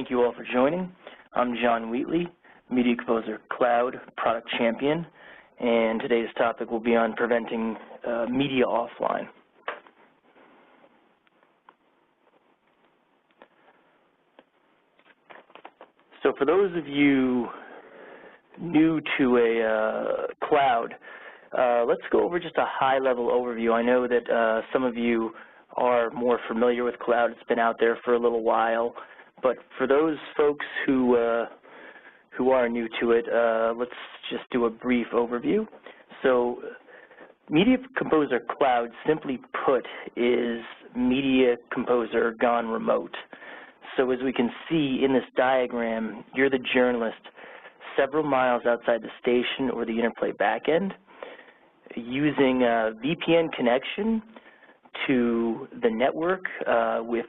thank you all for joining. I'm John Wheatley, Media Composer Cloud Product Champion, and today's topic will be on preventing media offline. So for those of you new to a cloud, let's go over just a high-level overview. I know that some of you are more familiar with cloud. It's been out there for a little while. But for those folks who are new to it, let's just do a brief overview. So Media Composer Cloud, simply put, is Media Composer gone remote. So as we can see in this diagram, you're the journalist several miles outside the station or the interplay backend. Using a VPN connection to the network with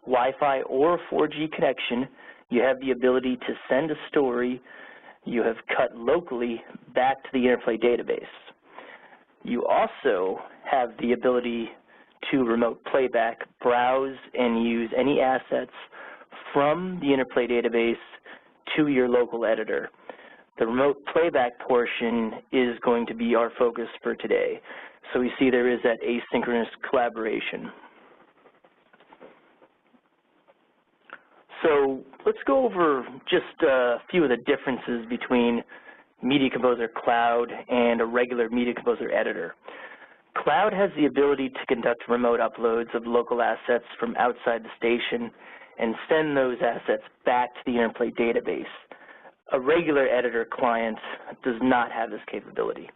Wi-Fi or 4G connection, you have the ability to send a story you have cut locally back to the interplay database. You also have the ability to remote playback, browse, and use any assets from the interplay database to your local editor. The remote playback portion is going to be our focus for today. So we see there is that asynchronous collaboration. So let's go over just a few of the differences between Media Composer Cloud and a regular Media Composer editor. Cloud has the ability to conduct remote uploads of local assets from outside the station and send those assets back to the interplay database. A regular editor client does not have this capability.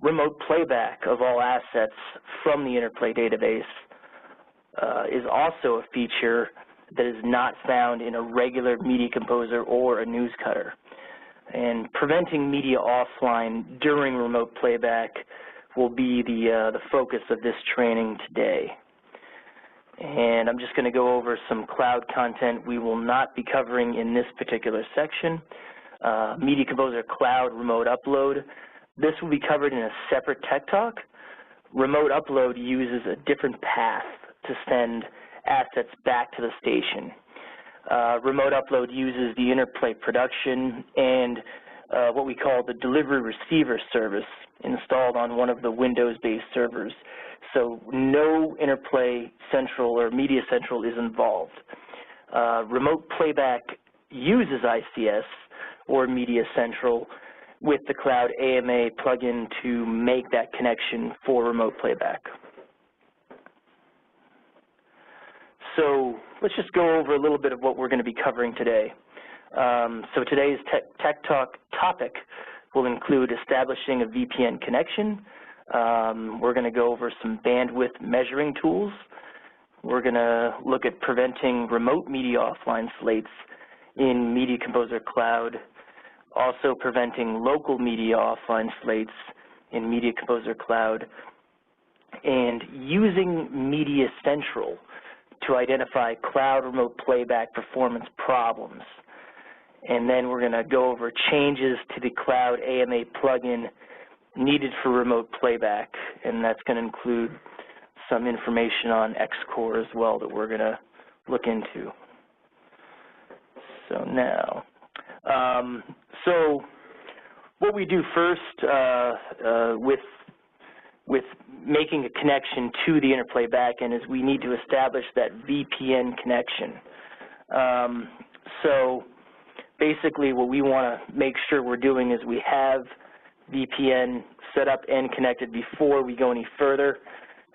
Remote playback of all assets from the interplay database is also a feature that is not found in a regular Media Composer or a news cutter. And preventing media offline during remote playback will be the focus of this training today. And I'm just going to go over some cloud content we will not be covering in this particular section. Media Composer Cloud remote upload. This will be covered in a separate Tech Talk. Remote upload uses a different path to send assets back to the station. Remote upload uses the interplay production and what we call the delivery receiver service installed on one of the Windows-based servers. So no Interplay Central or Media Central is involved. Remote playback uses ICS or Media Central with the Cloud AMA plugin to make that connection for remote playback. So let's just go over a little bit of what we're going to be covering today. So today's Tech Talk topic will include establishing a VPN connection. We're going to go over some bandwidth measuring tools. We're going to look at preventing remote media offline slates in Media Composer Cloud, also preventing local media offline slates in Media Composer Cloud, and using Media Central to identify cloud remote playback performance problems. And then we're going to go over changes to the Cloud AMA plugin needed for remote playback, and that's going to include some information on Xcore as well that we're going to look into. So now, so what we do first with making a connection to the interplay backend is we need to establish that VPN connection. So basically what we want to make sure we're doing is we have VPN set up and connected before we go any further.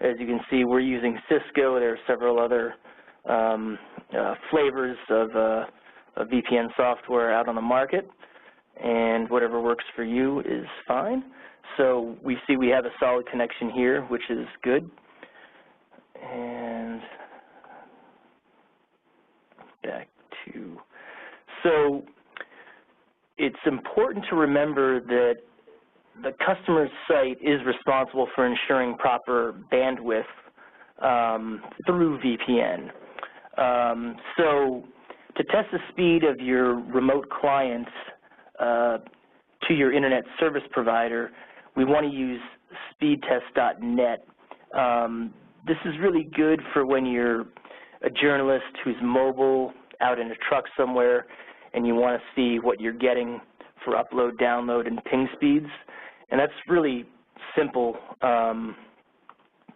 As you can see, we're using Cisco. There are several other flavors of VPN software out on the market, and whatever works for you is fine. So we see we have a solid connection here, which is good. And back to, so it's important to remember that the customer's site is responsible for ensuring proper bandwidth through VPN. So to test the speed of your remote clients to your internet service provider, we want to use speedtest.net. This is really good for when you're a journalist who's mobile out in a truck somewhere and you want to see what you're getting for upload, download, and ping speeds. And that's really simple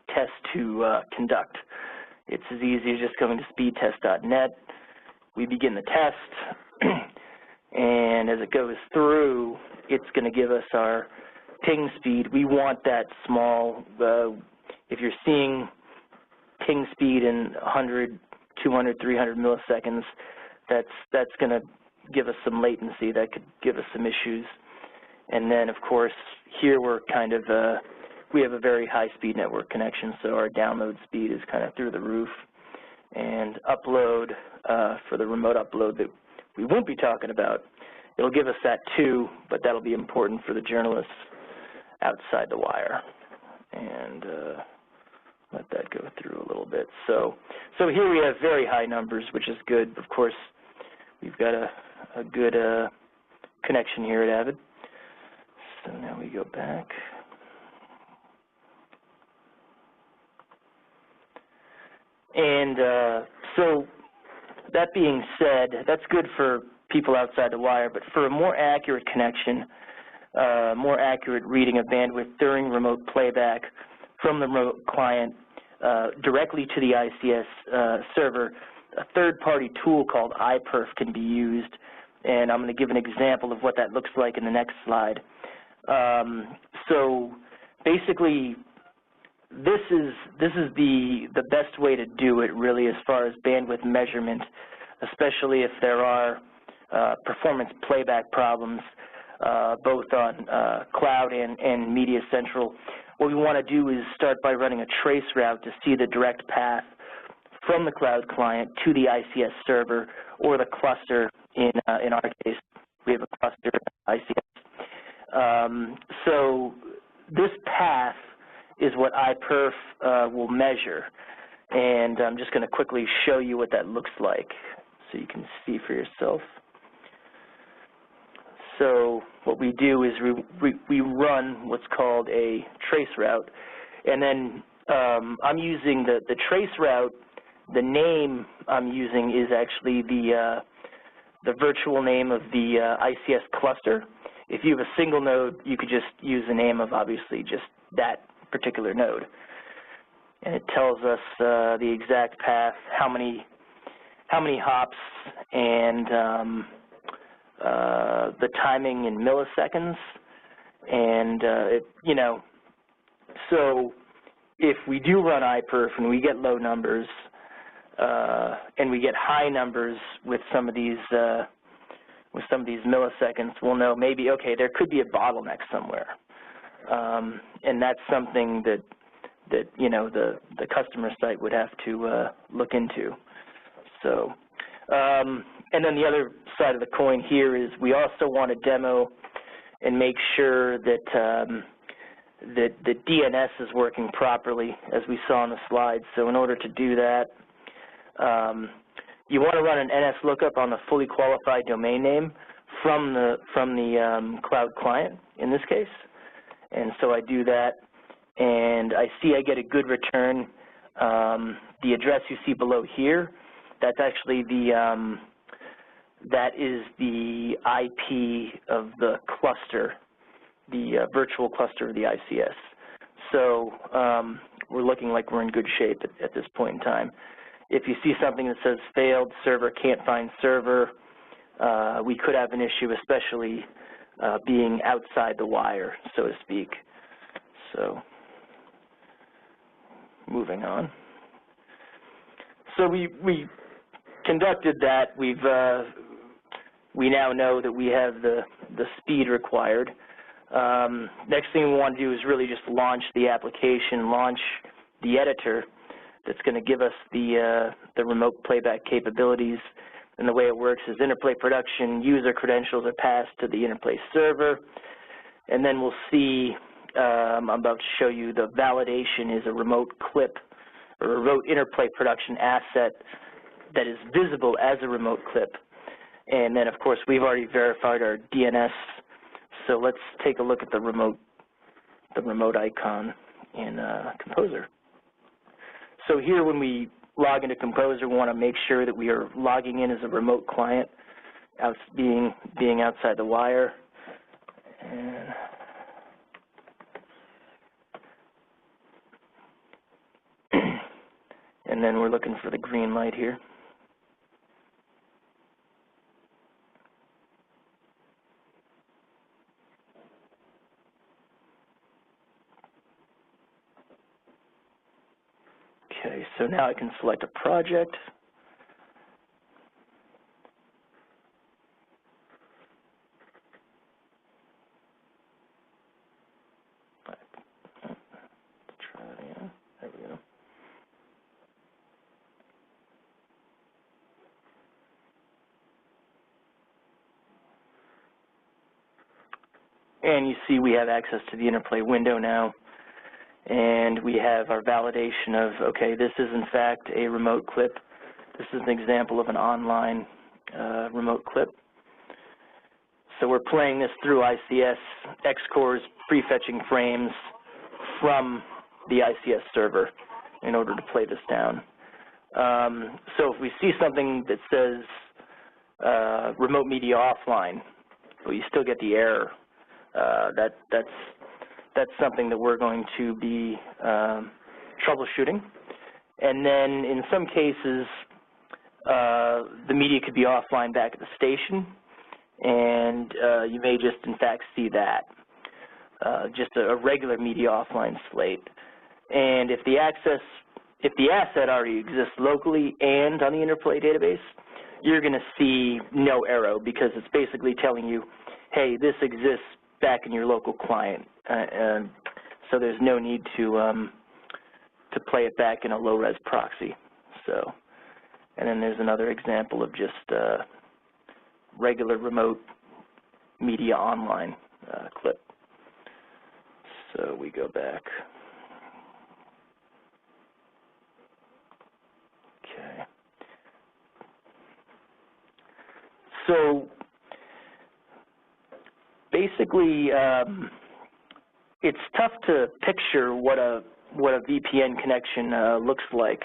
test to conduct. It's as easy as just going to speedtest.net. We begin the test, and as it goes through, it's going to give us our ping speed. We want that small. If you're seeing ping speed in 100, 200, 300 milliseconds, that's going to give us some latency. That could give us some issues. And then, of course, here we're kind of, we have a very high-speed network connection, so our download speed is kind of through the roof. And upload, for the remote upload that we won't be talking about, it'll give us that too, but that'll be important for the journalists outside the wire. And let that go through a little bit. So here we have very high numbers, which is good. Of course, we've got a good connection here at Avid. So now we go back. And so that being said, that's good for people outside the wire, but for a more accurate connection, more accurate reading of bandwidth during remote playback from the remote client directly to the ICS server, a third-party tool called iPerf can be used, and I'm going to give an example of what that looks like in the next slide. So basically, this is the best way to do it, really, as far as bandwidth measurement, especially if there are performance playback problems, both on cloud and Media Central. What we want to do is start by running a trace route to see the direct path from the cloud client to the ICS server or the cluster. In our case, we have a cluster ICS. So this path is what iPerf will measure, and I'm just going to quickly show you what that looks like so you can see for yourself. So what we do is we run what's called a trace route, and then I'm using the trace route. The name I'm using is actually the virtual name of the ICS cluster. If you have a single node, you could just use the name of, obviously, just that particular node. And it tells us the exact path, how many hops, and the timing in milliseconds. And so if we do run iPerf and we get low numbers, and we get high numbers with some of these milliseconds, we'll know maybe, okay, there could be a bottleneck somewhere, and that's something that the customer site would have to look into. So, and then the other side of the coin here is we also want to demo and make sure that the DNS is working properly, as we saw on the slides. So in order to do that, you want to run an NS lookup on the fully qualified domain name from the cloud client in this case. And so I do that, and I see I get a good return. The address you see below here, that's actually that is the IP of the cluster, the virtual cluster of the ICS. So we're looking like we're in good shape at this point in time. If you see something that says failed, server can't find server, we could have an issue, especially being outside the wire, so to speak. So moving on. So we conducted that. We now know that we have the speed required. Next thing we want to do is really just launch the application, launch the editor that's going to give us the remote playback capabilities. And the way it works is Interplay production user credentials are passed to the Interplay server, and then we'll see, I'm about to show you, the validation is a remote clip or a remote Interplay production asset that is visible as a remote clip. And then, of course, we've already verified our DNS, so let's take a look at the remote icon in Composer. So here, when we log into Composer, we want to make sure that we are logging in as a remote client, being outside the wire. And then we're looking for the green light here. Okay, so now I can select a project. There we go. And you see we have access to the interplay window now. And we have our validation of, okay, this is in fact a remote clip. This is an example of an online remote clip. So we're playing this through ICS. Xcore's prefetching frames from the ICS server in order to play this down. So if we see something that says remote media offline, but you still get the error, that's something that we're going to be troubleshooting. And then in some cases, the media could be offline back at the station, and you may just in fact see that, just a regular media offline slate. And if the asset already exists locally and on the interplay database, you're going to see no arrow because it's basically telling you, hey, this exists back in your local client. So there's no need to play it back in a low-res proxy. So, and then there's another example of just regular remote media online clip. So we go back. Okay. So basically, it's tough to picture what a VPN connection looks like.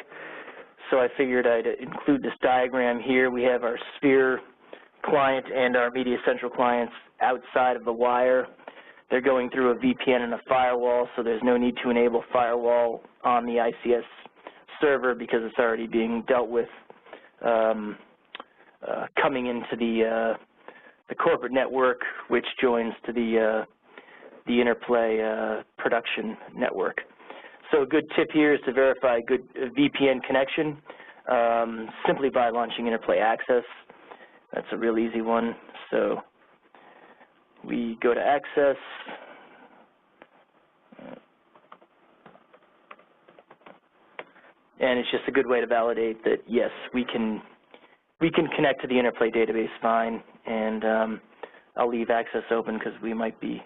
So I figured I'd include this diagram here. We have our Sphere client and our Media Central clients outside of the wire. They're going through a VPN and a firewall, so there's no need to enable firewall on the ICS server because it's already being dealt with coming into the corporate network, which joins to the interplay production network. So a good tip here is to verify a good VPN connection simply by launching Interplay Access. That's a real easy one. So we go to Access. And it's just a good way to validate that, yes, we can connect to the Interplay database fine. And I'll leave Access open because we might be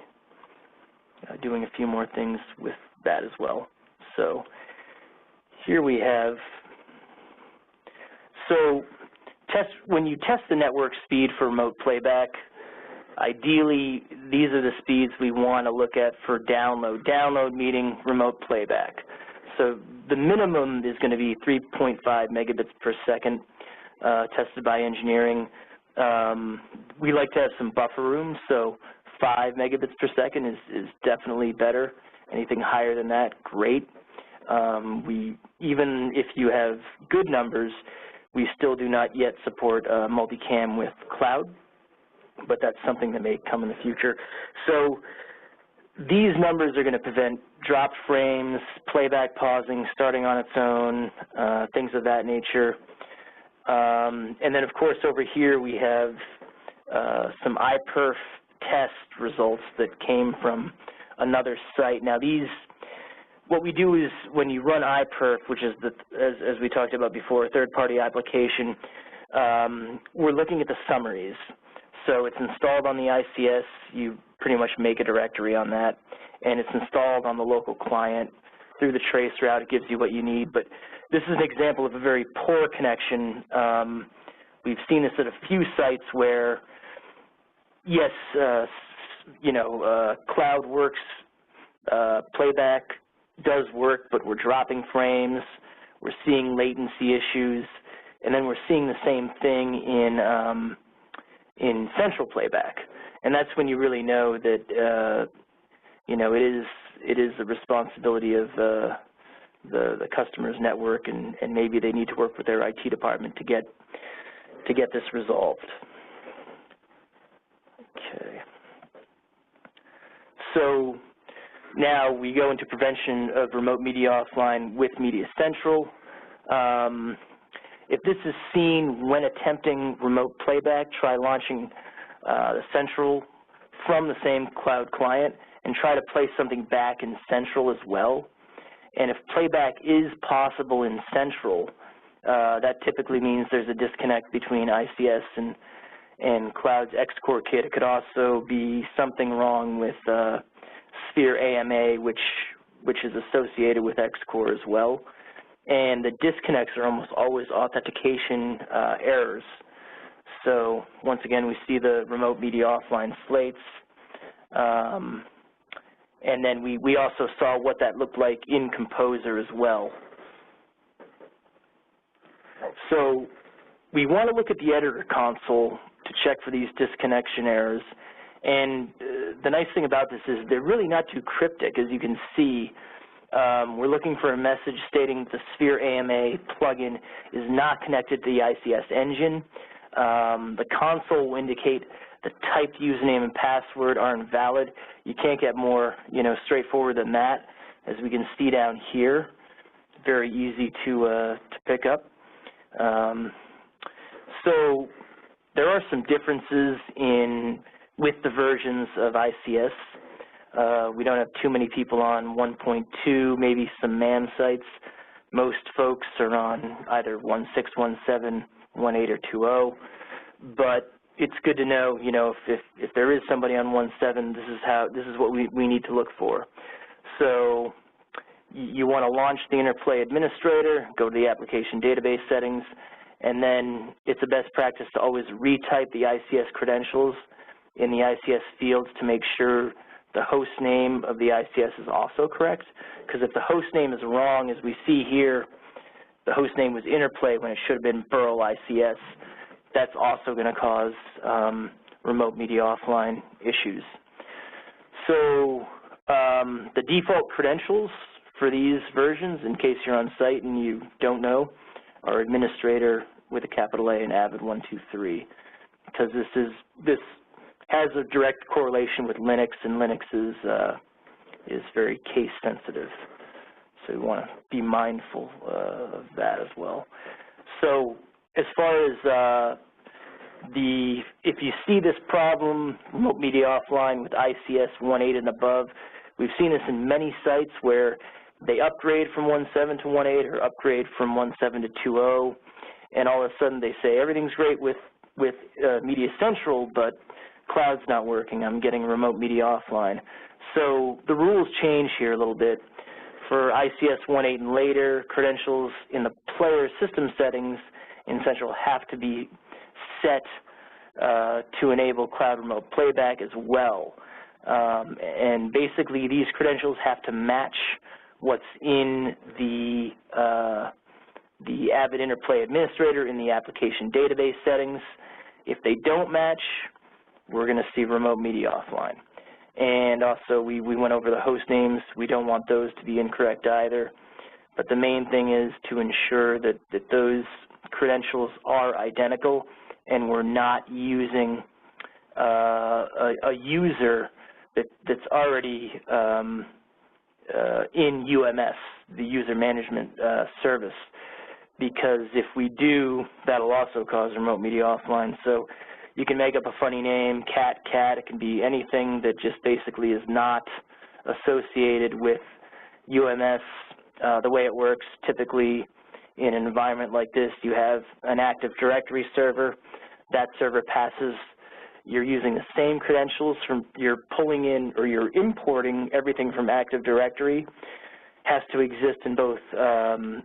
doing a few more things with that as well. So here we have, so when you test the network speed for remote playback, ideally these are the speeds we want to look at for download. Download meaning remote playback. So the minimum is going to be 3.5 megabits per second tested by engineering. We like to have some buffer room, so 5 megabits per second is definitely better. Anything higher than that, great. Even if you have good numbers, we still do not yet support multicam with cloud, but that's something that may come in the future. So these numbers are going to prevent dropped frames, playback pausing, starting on its own, things of that nature. And then, of course, over here we have some iPerf test results that came from another site. Now these, what we do is when you run iPerf, which is, as we talked about before, a third-party application, we're looking at the summaries. So it's installed on the ICS. You pretty much make a directory on that, and it's installed on the local client. Through the trace route, it gives you what you need. But this is an example of a very poor connection. We've seen this at a few sites where, yes, cloud works, playback does work, but we're dropping frames. we're seeing latency issues, and then we're seeing the same thing in central playback. And that's when you really know that you know, it is the responsibility of the customer's network, and maybe they need to work with their IT department to get this resolved. Okay. So now we go into prevention of remote media offline with Media Central. If this is seen when attempting remote playback, try launching the Central from the same cloud client and try to play something back in Central as well. And if playback is possible in Central, that typically means there's a disconnect between ICS and Cloud's export kit. It could also be something wrong with Sphere AMA, which is associated with XCore as well. And the disconnects are almost always authentication errors. So once again, we see the remote media offline slates. And then we also saw what that looked like in Composer as well. So we want to look at the editor console to check for these disconnection errors. And the nice thing about this is they're really not too cryptic. As you can see, we're looking for a message stating the Sphere AMA plugin is not connected to the ICS engine. The console will indicate the typed username and password are invalid. You can't get more, you know, straightforward than that. As we can see down here, very easy to pick up. So there are some differences with the versions of ICS. We don't have too many people on 1.2, maybe some MAM sites. Most folks are on either 1.6, 1.7, 1.8, or 2.0. But it's good to know, you know, if there is somebody on 1.7, this is what we need to look for. So you want to launch the Interplay administrator, go to the application database settings, and then it's a best practice to always retype the ICS credentials in the ICS fields to make sure the host name of the ICS is also correct. Because if the host name is wrong, as we see here, the host name was Interplay when it should have been Burl ICS. That's also going to cause remote media offline issues. So the default credentials for these versions, in case you're on site and you don't know, are administrator with a capital A and Avid 123, because this has a direct correlation with Linux, and Linux is very case sensitive. So we want to be mindful of that as well. So as far as if you see this problem, remote media offline with ICS 1.8 and above, we've seen this in many sites where they upgrade from 1.7 to 1.8 or upgrade from 1.7 to 2.0, and all of a sudden they say everything's great with Media Central, but Cloud's not working. I'm getting remote media offline. So the rules change here a little bit. For ICS 1.8 and later, credentials in the player system settings in Central have to be set to enable Cloud remote playback as well. And basically, these credentials have to match what's in the Avid Interplay administrator in the application database settings. If they don't match, we're going to see remote media offline. And also, we went over the host names. We don't want those to be incorrect either. But the main thing is to ensure that those credentials are identical, and we're not using a user that's already in UMS, the user management service, because if we do, that'll also cause remote media offline. So you can make up a funny name, cat, it can be anything that just basically is not associated with UMS. The way it works, typically in an environment like this, you have an Active Directory server. That server passes, you're using the same credentials you're pulling in or you're importing everything from Active Directory, has to exist in both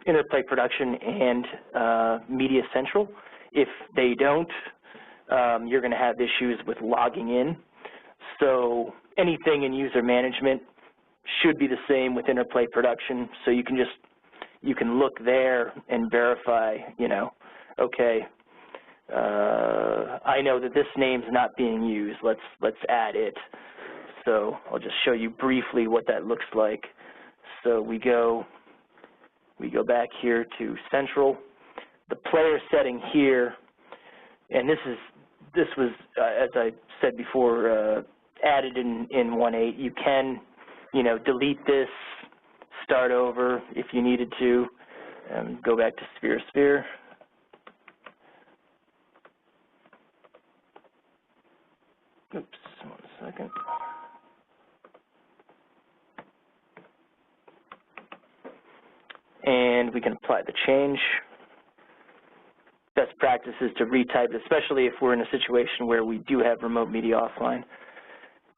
Interplay Production and Media Central. If they don't, you're going to have issues with logging in. So anything in user management should be the same with Interplay Production. So you can just you can look there and verify, you know, okay, I know that this name's not being used. Let's add it. So I'll just show you briefly what that looks like. So we go back here to Central. The player setting here, and this was as I said before, added in 1.8. You can, you know, delete this, start over if you needed to, and go back to sphere. Oops, 1 second. And we can apply the change. Best practice is to retype, especially if we're in a situation where we do have remote media offline.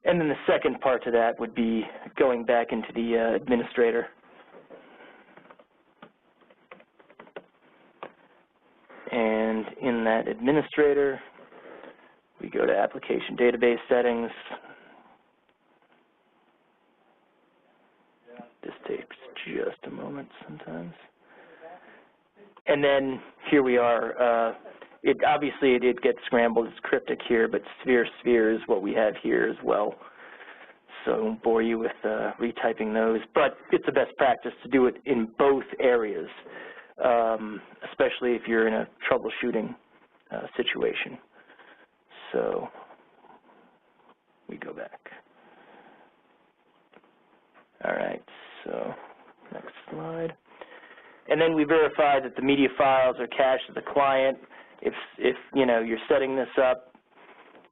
And then the second part to that would be going back into the administrator. And in that administrator, we go to application database settings. This takes just a moment sometimes. And then here we are. Obviously it gets scrambled. It's cryptic here, but sphere is what we have here as well. So I won't bore you with retyping those. But it's a best practice to do it in both areas, especially if you're in a troubleshooting situation. So we go back. All right, so next slide. And then we verify that the media files are cached to the client. If you know, you're setting this up,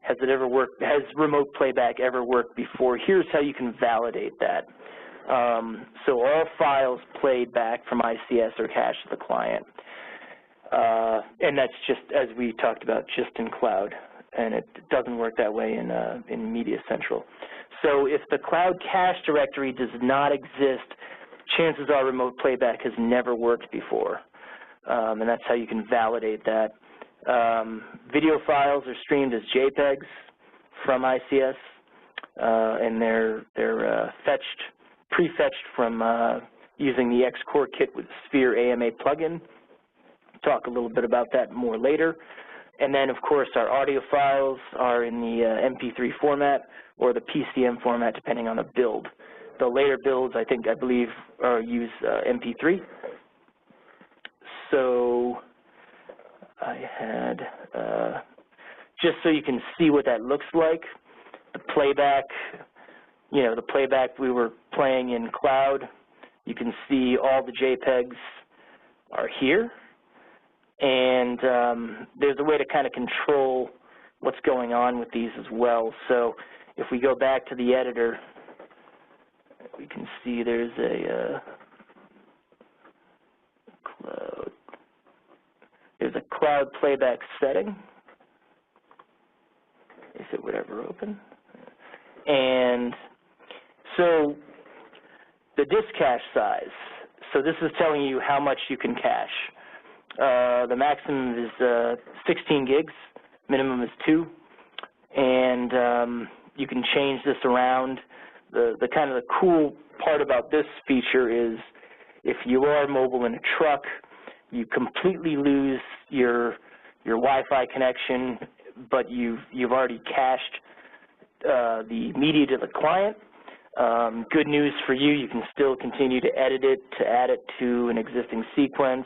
has it ever worked? Has remote playback ever worked before? Here's how you can validate that. So all files played back from ICS are cached to the client. And that's just, as we talked about, just in cloud. And it doesn't work that way in Media Central. So if the cloud cache directory does not exist, chances are remote playback has never worked before. And that's how you can validate that. Video files are streamed as JPEGs from ICS, and they're pre-fetched from using the Xcore kit with Sphere AMA plugin. Talk a little bit about that more later. And then, of course, our audio files are in the MP3 format or the PCM format, depending on the build. The later builds, I believe, use MP3. So I had, just so you can see what that looks like, the playback, you know, the playback we were playing in cloud, you can see all the JPEGs are here. And there's a way to kind of control what's going on with these as well. So if we go back to the editor, we can see there's a cloud playback setting, if it would ever open. And so the disk cache size. So this is telling you how much you can cache. The maximum is 16 gigs, minimum is 2, and you can change this around. The kind of the cool part about this feature is if you are mobile in a truck, you completely lose your Wi-Fi connection, but you've already cached the media to the client. Good news for you, you can still continue to edit it, to add it to an existing sequence.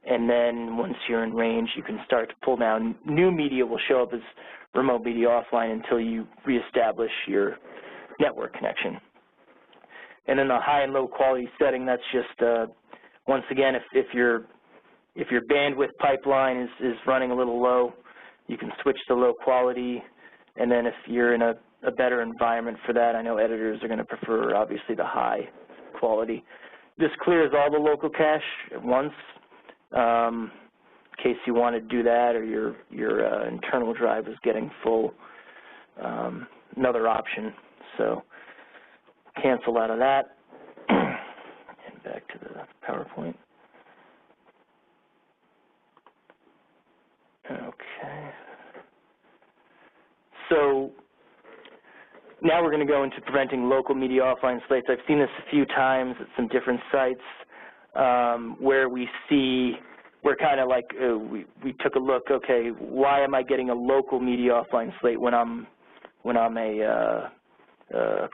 And then once you're in range, you can start to pull down. New media will show up as remote media offline until you reestablish your network connection. And then the high and low quality setting, that's just, once again, if your bandwidth pipeline is running a little low, you can switch to low quality. And then if you're in a better environment for that, I know editors are going to prefer, obviously, the high quality. This clears all the local cache at once. In case you want to do that, or your internal drive is getting full, another option. So cancel out of that, and back to the PowerPoint. Okay. So now we're going to go into preventing local media offline slates. I've seen this a few times at some different sites. where we see, we're kind of like, we took a look, okay, why am I getting a local media offline slate when I'm a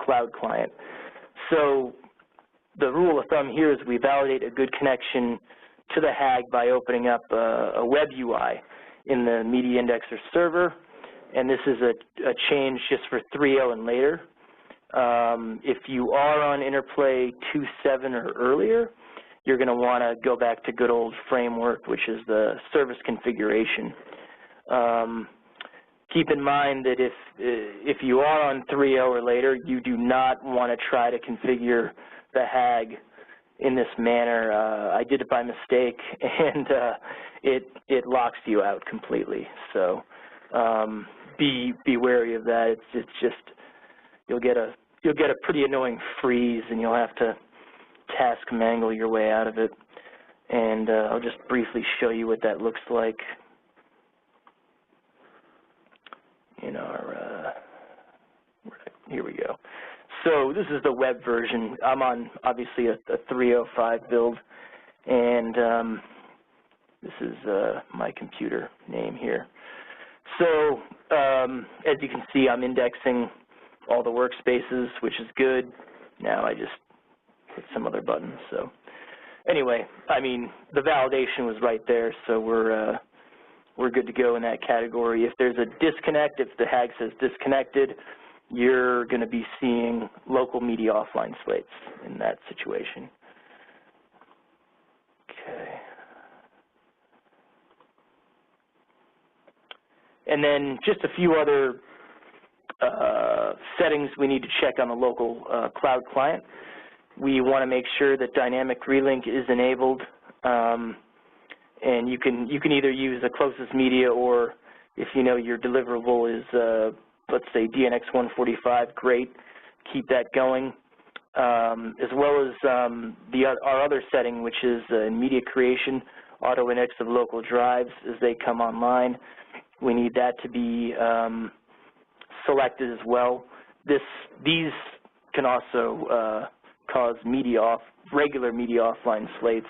cloud client? So the rule of thumb here is we validate a good connection to the HAG by opening up a web UI in the media indexer server, and this is a change just for 3.0 and later. If you are on Interplay 2.7 or earlier, you're going to want to go back to good old framework, which is the service configuration. Keep in mind that if you are on 3.0 or later, you do not want to try to configure the HAG in this manner. I did it by mistake, and it locks you out completely. So be wary of that. It's just you'll get a pretty annoying freeze, and you'll have to task mangle your way out of it. And I'll just briefly show you what that looks like in our, here we go. So this is the web version. I'm on, obviously, a 3.05 build, and this is my computer name here. So as you can see, I'm indexing all the workspaces, which is good. Now I just hit some other buttons. So anyway, I mean, the validation was right there, so we're good to go in that category. If there's a disconnect, if the HAG says disconnected, you're going to be seeing local media offline slates in that situation. Okay. And then just a few other settings we need to check on the local cloud client. We want to make sure that dynamic relink is enabled, and you can either use the closest media, or if you know your deliverable is let's say DNX145, great, keep that going, as well as our other setting, which is media creation, auto index of local drives as they come online. We need that to be selected as well. These can also cause regular media offline slates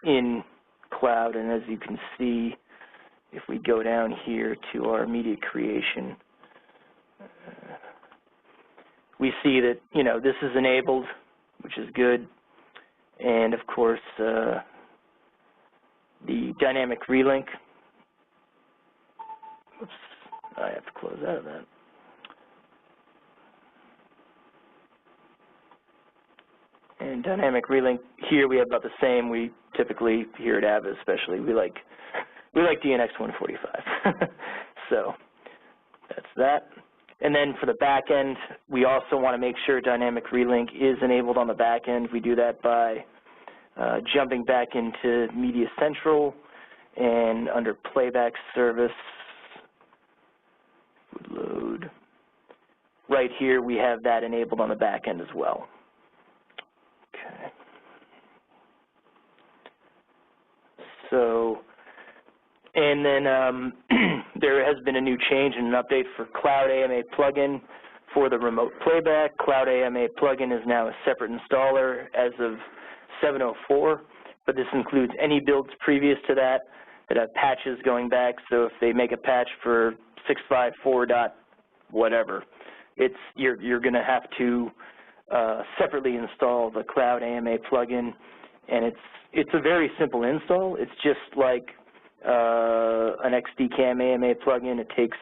in cloud, and as you can see, if we go down here to our media creation, we see that, you know, this is enabled, which is good, and of course the dynamic relink. Oops, I have to close out of that. And dynamic relink here we have about the same. We typically here at Avid especially we like DNX145. So that's that. And then for the back end, we also want to make sure dynamic relink is enabled on the back end. We do that by jumping back into Media Central, and under playback service, load. Right here we have that enabled on the back end as well. Okay. So, and then there has been a new change and an update for Cloud AMA plugin for the remote playback. Cloud AMA plugin is now a separate installer as of 7.04, but this includes any builds previous to that have patches going back. So if they make a patch for 6.5.4 dot whatever, you're going to have to separately install the Cloud AMA plugin, and it's a very simple install. It's just like an XDCAM AMA plugin. It takes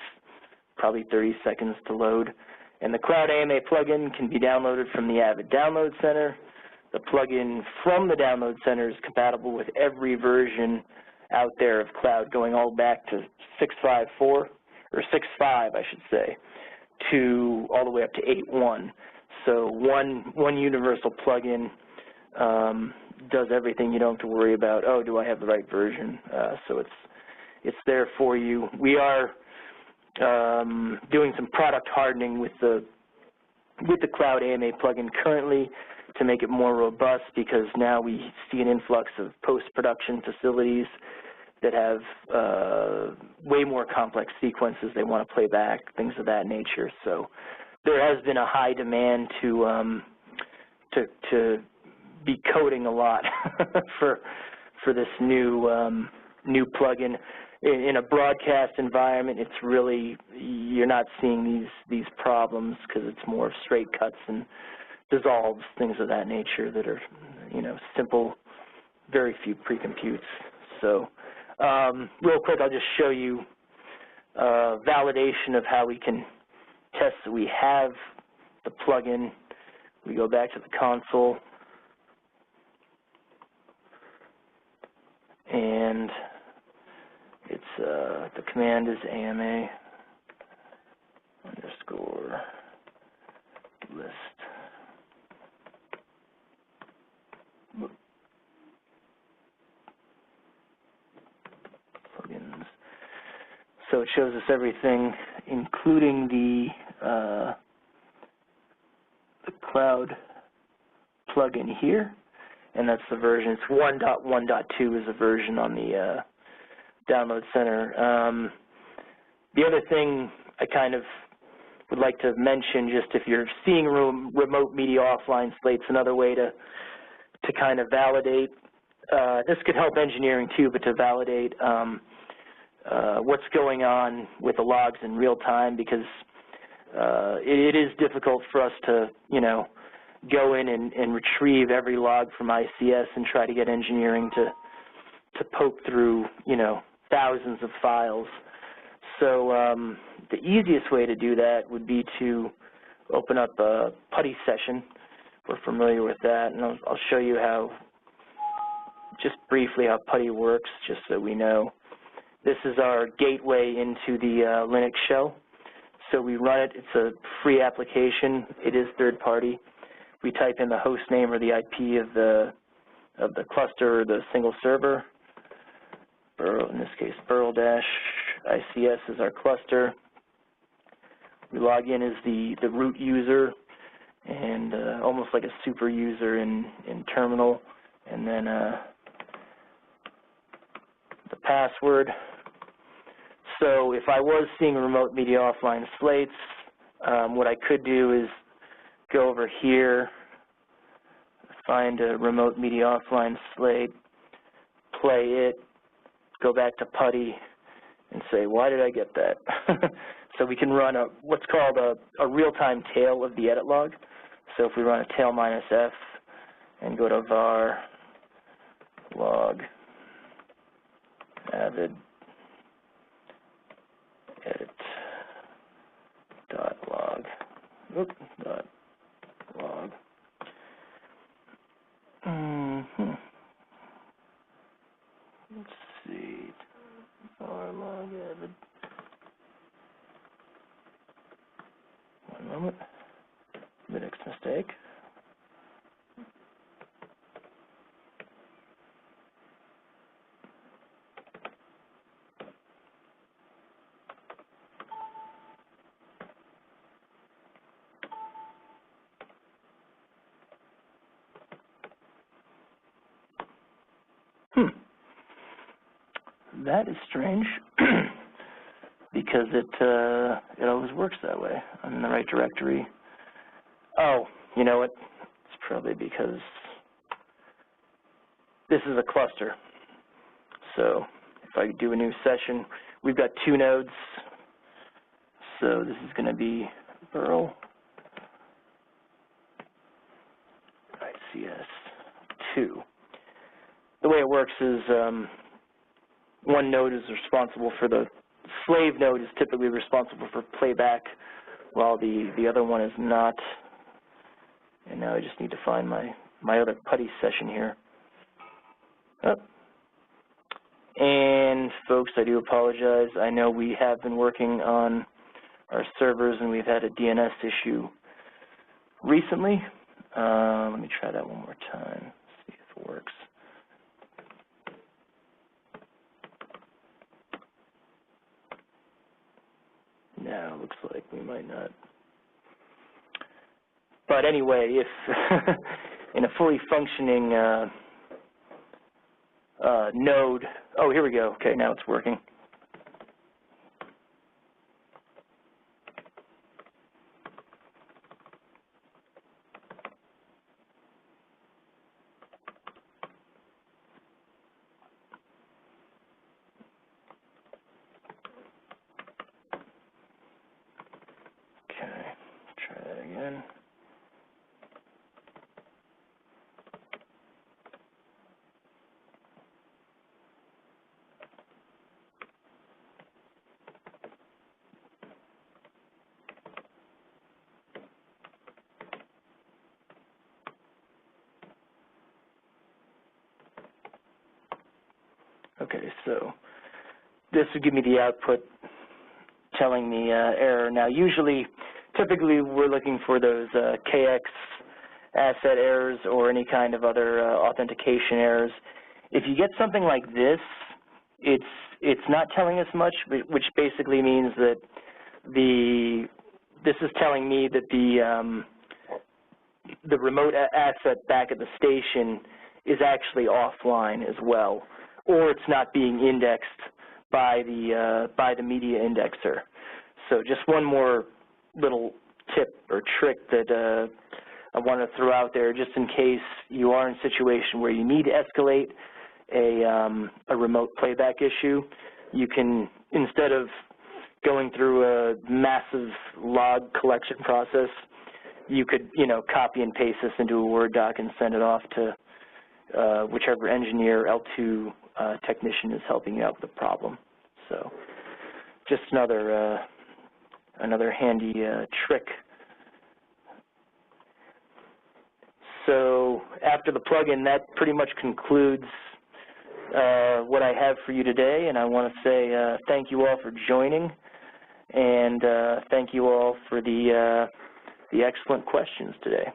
probably 30 seconds to load. And the Cloud AMA plugin can be downloaded from the Avid Download Center. The plugin from the Download Center is compatible with every version out there of Cloud, going all back to 6.5.4, or 6.5, I should say, to all the way up to 8.1. So one universal plugin does everything. You don't have to worry about, oh, do I have the right version? So it's there for you. We are doing some product hardening with the Cloud AMA plugin currently to make it more robust, because now we see an influx of post-production facilities that have way more complex sequences they want to play back, things of that nature. So there has been a high demand to be coding a lot for this new plugin. In a broadcast environment, it's really, you're not seeing these problems because it's more of straight cuts and dissolves, things of that nature that are, simple, very few pre-computes. So real quick, I'll just show you validation of how we can test that we have the plugin. We go back to the console, and it's the command is AMA underscore list. Plugins. So it shows us everything, including the cloud plugin here, and that's the version. It's 1.1.2 is the version on the download center. The other thing I kind of would like to mention, just if you're seeing remote media offline slates, another way to kind of validate, this could help engineering too, but to validate what's going on with the logs in real time, because it is difficult for us to, go in and retrieve every log from ICS and try to get engineering to poke through, thousands of files. So the easiest way to do that would be to open up a PuTTY session. We're familiar with that, and I'll show you how, just briefly, how PuTTY works, just so we know. This is our gateway into the Linux shell. So we run it. It's a free application. It is third-party. We type in the host name or the IP of the cluster or the single server. In this case, Burl-ICS is our cluster. We log in as the root user, and almost like a super user in terminal, and then the password. So if I was seeing remote media offline slates, what I could do is go over here, find a remote media offline slate, play it, go back to PuTTY, and say, why did I get that? So we can run what's called a real-time tail of the edit log. So if we run a tail -f and go to var log avid edit dot log dot log. Let's see. Var log avid. One moment. Linux mistake. That is strange, because it always works that way. I'm in the right directory. Oh, you know what? It's probably because this is a cluster. So if I do a new session, we've got 2 nodes. So this is going to be Burl ICS 2. The way it works is one node is responsible for the slave node is typically responsible for playback, while the other one is not. And now I just need to find my other PuTTY session here. Oh. And folks, I do apologize. I know we have been working on our servers and we've had a DNS issue recently. Let me try that one more time, see if it works. No, looks like we might not. But anyway, if in a fully functioning node, oh, here we go. Okay, now it's working. again. Okay, so this would give me the output telling me error. Now, typically, we're looking for those KX asset errors or any kind of other authentication errors. If you get something like this, it's not telling us much, which basically means that this is telling me that the remote asset back at the station is actually offline as well, or it's not being indexed by the media indexer. So just one more little tip or trick that I want to throw out there, just in case you are in a situation where you need to escalate a remote playback issue. You can, instead of going through a massive log collection process, you could, copy and paste this into a Word doc and send it off to whichever engineer L2 technician is helping you out with the problem. So just another handy trick. So after the plugin, that pretty much concludes what I have for you today, and I want to say thank you all for joining, and thank you all for the excellent questions today.